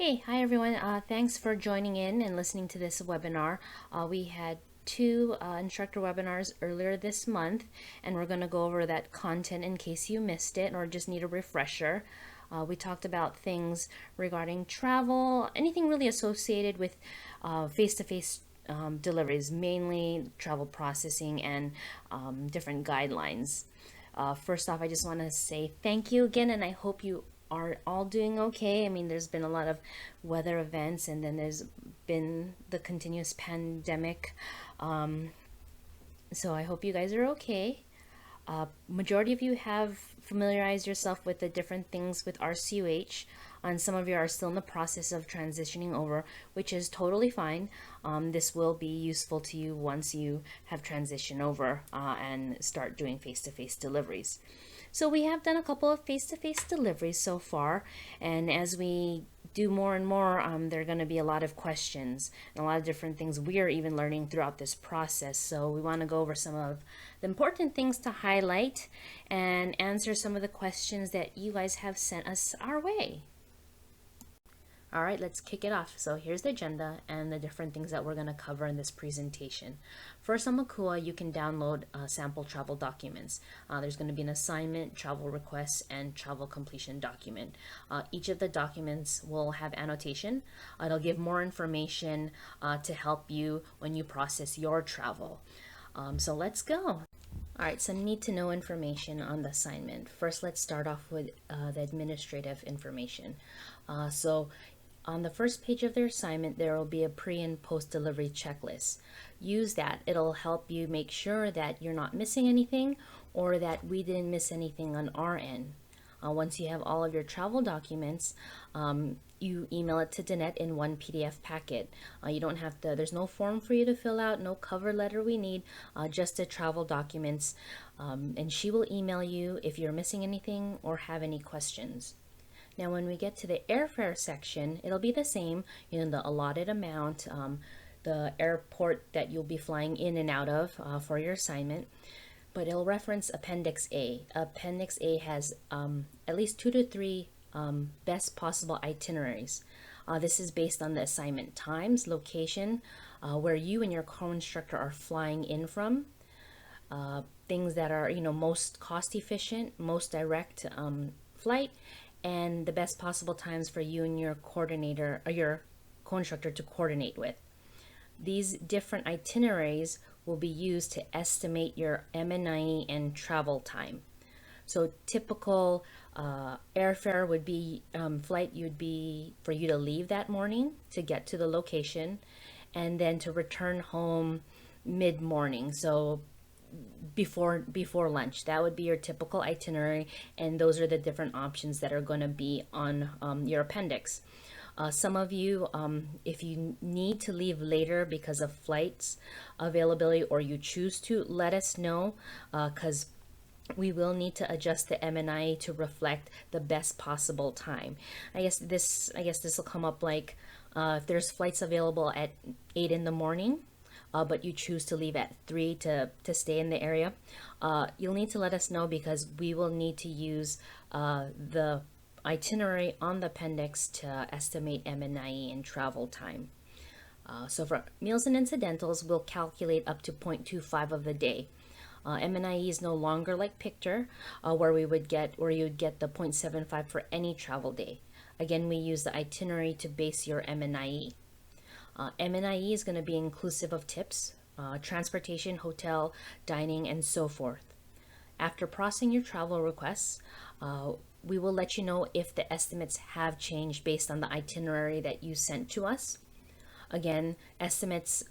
Hi everyone. Thanks for joining in and listening to this webinar. We had two instructor webinars earlier this month, and we're going to go over that content in case you missed it or just need a refresher. We talked about things regarding travel, anything really associated with face-to-face deliveries, mainly travel processing and different guidelines. First off, I just want to say thank you again, and I hope you are all doing okay. I mean, there's been a lot of weather events, and then there's been the continuous pandemic. So I hope you guys are okay. Majority of you have familiarized yourself with the different things with RCUH, and some of you are still in the process of transitioning over, which is totally fine. This will be useful to you once you have transitioned over and start doing face-to-face deliveries. So we have done a couple of face-to-face deliveries so far, and as we do more and more, there are going to be a lot of questions and a lot of different things we are even learning throughout this process. So we want to go over some of the important things to highlight and answer some of the questions that you guys have sent us our way. All right, let's kick it off. So here's the agenda and the different things that we're going to cover in this presentation. First, on Makua, you can download sample travel documents. There's going to be an assignment, travel request, and travel completion document. Each of the documents will have annotation. It'll give more information to help you when you process your travel. So let's go. All right, some need to know information on the assignment. First, let's start off with the administrative information. So on the first page of their assignment, there will be a pre and post delivery checklist. Use that. It'll help you make sure that you're not missing anything or that we didn't miss anything on our end. Once you have all of your travel documents, you email it to Danette in one PDF packet. You don't have to, there's no form for you to fill out, no cover letter we need, just the travel documents. And she will email you if you're missing anything or have any questions. Now, when we get to the airfare section, it'll be the same, the allotted amount, the airport that you'll be flying in and out of for your assignment, but it'll reference Appendix A. Appendix A has at least 2 to 3 best possible itineraries. This is based on the assignment times, location, where you and your co-instructor are flying in from, things that are, most cost efficient, most direct flight, and the best possible times for you and your coordinator or your co-instructor to coordinate with. These different itineraries will be used to estimate your M&IE and travel time. So typical airfare would be flight would be for you to leave that morning to get to the location and then to return home mid-morning. So before lunch. That would be your typical itinerary, and those are the different options that are going to be on your appendix. Some of you, if you need to leave later because of flights availability or you choose to, let us know because we will need to adjust the M&IE to reflect the best possible time. I guess this will come up like if there's flights available at 8 in the morning, but you choose to leave at 3 to stay in the area, you'll need to let us know because we will need to use the itinerary on the appendix to estimate M&IE and travel time. So for meals and incidentals, we'll calculate up to 0.25 of the day. M&IE is no longer like Picture, where you would get the 0.75 for any travel day. Again, we use the itinerary to base your M&IE. M&IE is going to be inclusive of tips, transportation, hotel, dining, and so forth. After processing your travel requests, we will let you know if the estimates have changed based on the itinerary that you sent to us. Again, estimates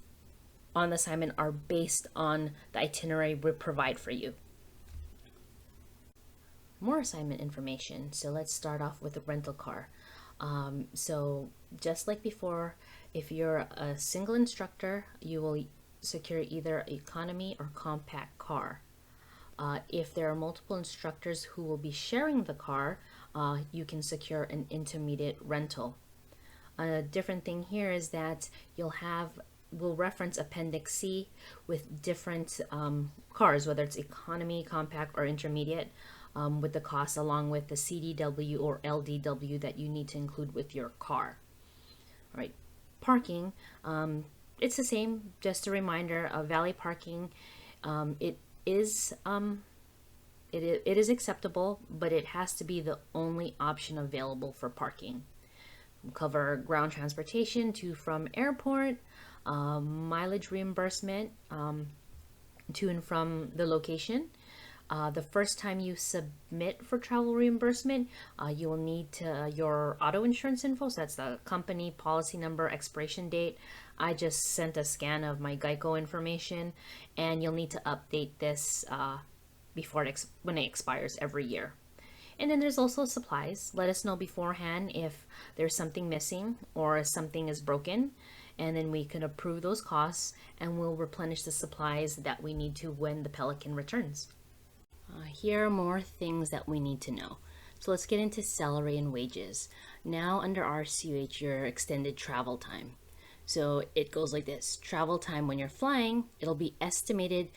on the assignment are based on the itinerary we provide for you. More assignment information. So let's start off with the rental car. So just like before, if you're a single instructor, you will secure either economy or compact car. If there are multiple instructors who will be sharing the car, you can secure an intermediate rental. A different thing here is that we'll reference Appendix C with different cars, whether it's economy, compact, or intermediate, with the cost along with the CDW or LDW that you need to include with your car. All right, parking. It's the same. Just a reminder of valet parking. It is it is acceptable, but it has to be the only option available for parking. We'll cover ground transportation to from airport, mileage reimbursement to and from the location. The first time you submit for travel reimbursement, you will need your auto insurance info. So that's the company, policy number, expiration date. I just sent a scan of my Geico information, and you'll need to update this when it expires every year. And then there's also supplies. Let us know beforehand if there's something missing or something is broken, and then we can approve those costs and we'll replenish the supplies that we need to when the Pelican returns. Here are more things that we need to know. So let's get into salary and wages. Now under RCUH, your extended travel time. So it goes like this. Travel time when you're flying, it'll be estimated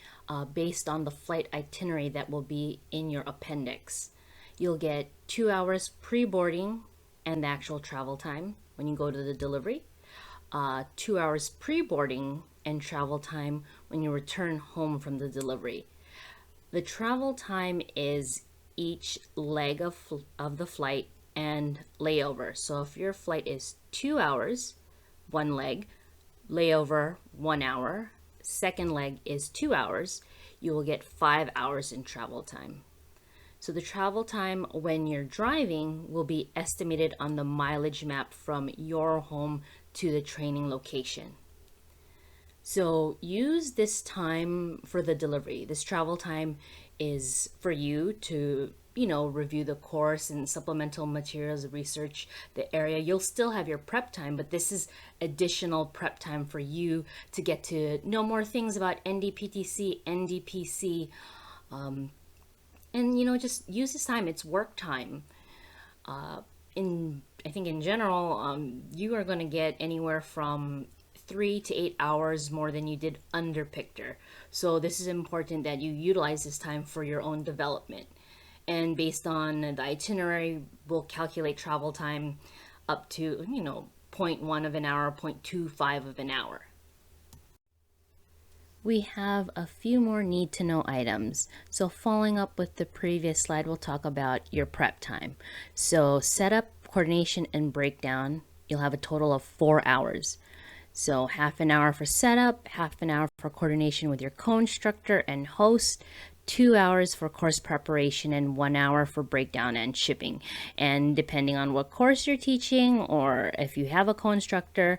based on the flight itinerary that will be in your appendix. You'll get 2 hours pre-boarding and the actual travel time when you go to the delivery. 2 hours pre-boarding and travel time when you return home from the delivery. The travel time is each leg of the flight and layover. So if your flight is 2 hours, one leg, layover 1 hour, second leg is 2 hours, you will get 5 hours in travel time. So the travel time when you're driving will be estimated on the mileage map from your home to the training location. So use this time for the delivery. This travel time is for you to, review the course and supplemental materials, research the area. You'll still have your prep time, but this is additional prep time for you to get to know more things about NDPTC, NDPC, and just use this time. It's work time. I think in general, you are going to get anywhere from 3 to 8 hours more than you did under Pictor. So this is important that you utilize this time for your own development. And based on the itinerary, we'll calculate travel time up to, 0.1 of an hour, 0.25 of an hour. We have a few more need to know items. So following up with the previous slide, we'll talk about your prep time. So setup, coordination, and breakdown, you'll have a total of 4 hours. So half an hour for setup, half an hour for coordination with your co-instructor and host, 2 hours for course preparation, and 1 hour for breakdown and shipping. And depending on what course you're teaching or if you have a co-instructor,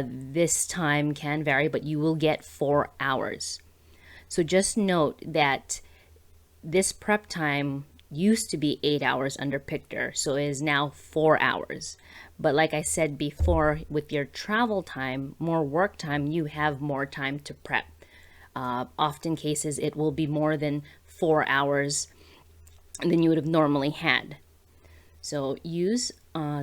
this time can vary, but you will get 4 hours. So just note that this prep time used to be 8 hours under Pictor, so it is now 4 hours. But like I said before, with your travel time, more work time, you have more time to prep. Often cases, it will be more than 4 hours than you would have normally had. So use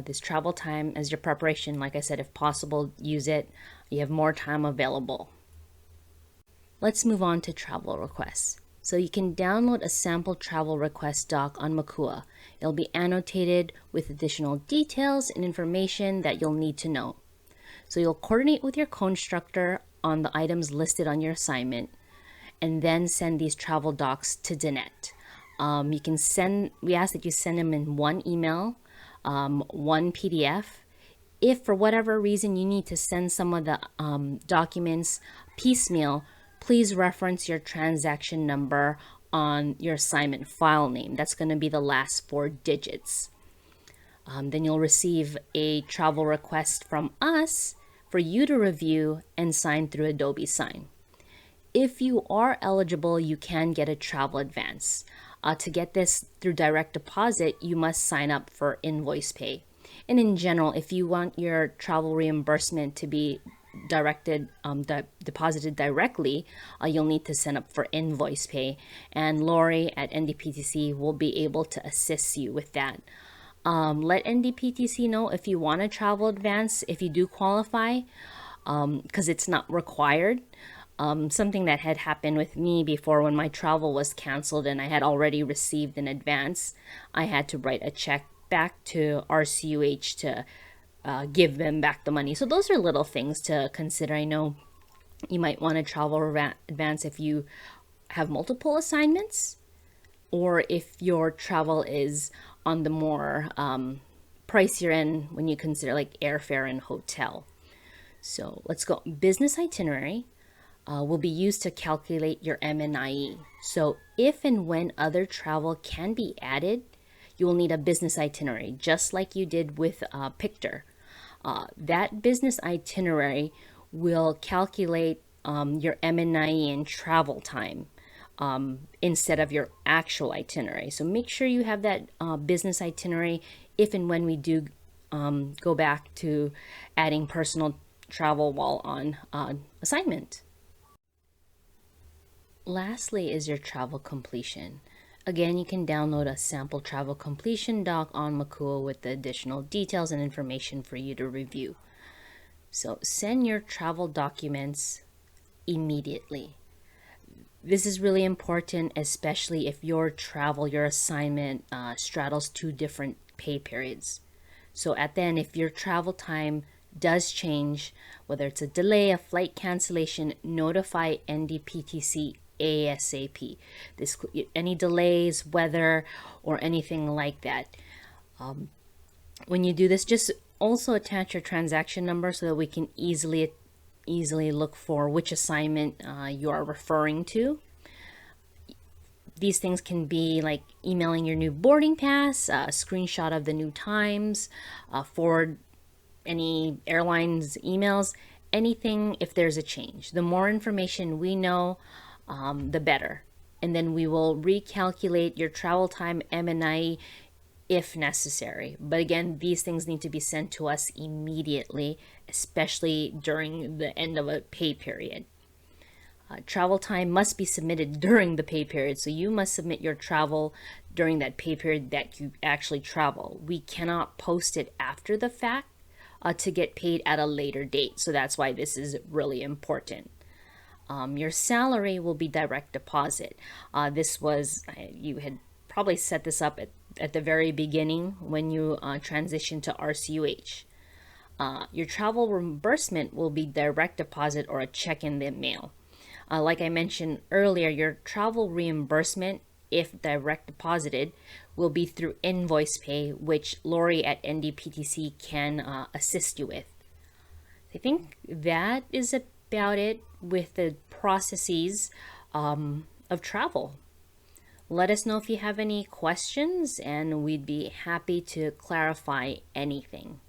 this travel time as your preparation. Like I said, if possible, use it. You have more time available. Let's move on to travel requests. So you can download a sample travel request doc on Makua. It'll be annotated with additional details and information that you'll need to know. So you'll coordinate with your co-instructor on the items listed on your assignment and then send these travel docs to Danette. We ask that you send them in one email, one PDF. If for whatever reason you need to send some of the documents piecemeal, please reference your transaction number on your assignment file name. That's going to be the last 4 digits. Then you'll receive a travel request from us for you to review and sign through Adobe Sign. If you are eligible, you can get a travel advance. To get this through direct deposit, you must sign up for invoice pay. And in general, if you want your travel reimbursement to be deposited directly, you'll need to sign up for invoice pay. And Lori at NDPTC will be able to assist you with that. Let NDPTC know if you want a travel advance, if you do qualify, because it's not required. Something that had happened with me before when my travel was canceled and I had already received an advance, I had to write a check back to RCUH to give them back the money. So those are little things to consider. I know you might want to travel advance if you have multiple assignments, or if your travel is on the more pricier end when you consider like airfare and hotel. So let's go. Business itinerary will be used to calculate your M&IE. So if and when other travel can be added, you will need a business itinerary, just like you did with Pictor. That business itinerary will calculate your M&IE and travel time instead of your actual itinerary. So make sure you have that business itinerary if and when we do go back to adding personal travel while on assignment. Lastly is your travel completion. Again, you can download a sample travel completion doc on Makua with the additional details and information for you to review. So send your travel documents immediately. This is really important, especially if your travel, your assignment straddles 2 different pay periods. So at the end, if your travel time does change, whether it's a delay, a flight cancellation, notify NDPTC ASAP. Any delays, weather, or anything like that. When you do this, just also attach your transaction number so that we can easily look for which assignment you are referring to. These things can be like emailing your new boarding pass, a screenshot of the new times, forward any airlines emails, anything if there's a change. The more information we know, the better. And then we will recalculate your travel time M&IE if necessary. But again, these things need to be sent to us immediately, especially during the end of a pay period. Travel time must be submitted during the pay period. So you must submit your travel during that pay period that you actually travel. We cannot post it after the fact to get paid at a later date. So that's why this is really important. Your salary will be direct deposit. You had probably set this up at the very beginning when you transition to RCUH. Your travel reimbursement will be direct deposit or a check in the mail. Like I mentioned earlier, your travel reimbursement, if direct deposited, will be through invoice pay, which Lori at NDPTC can assist you with. I think that is about it with the processes of travel. Let us know if you have any questions, and we'd be happy to clarify anything.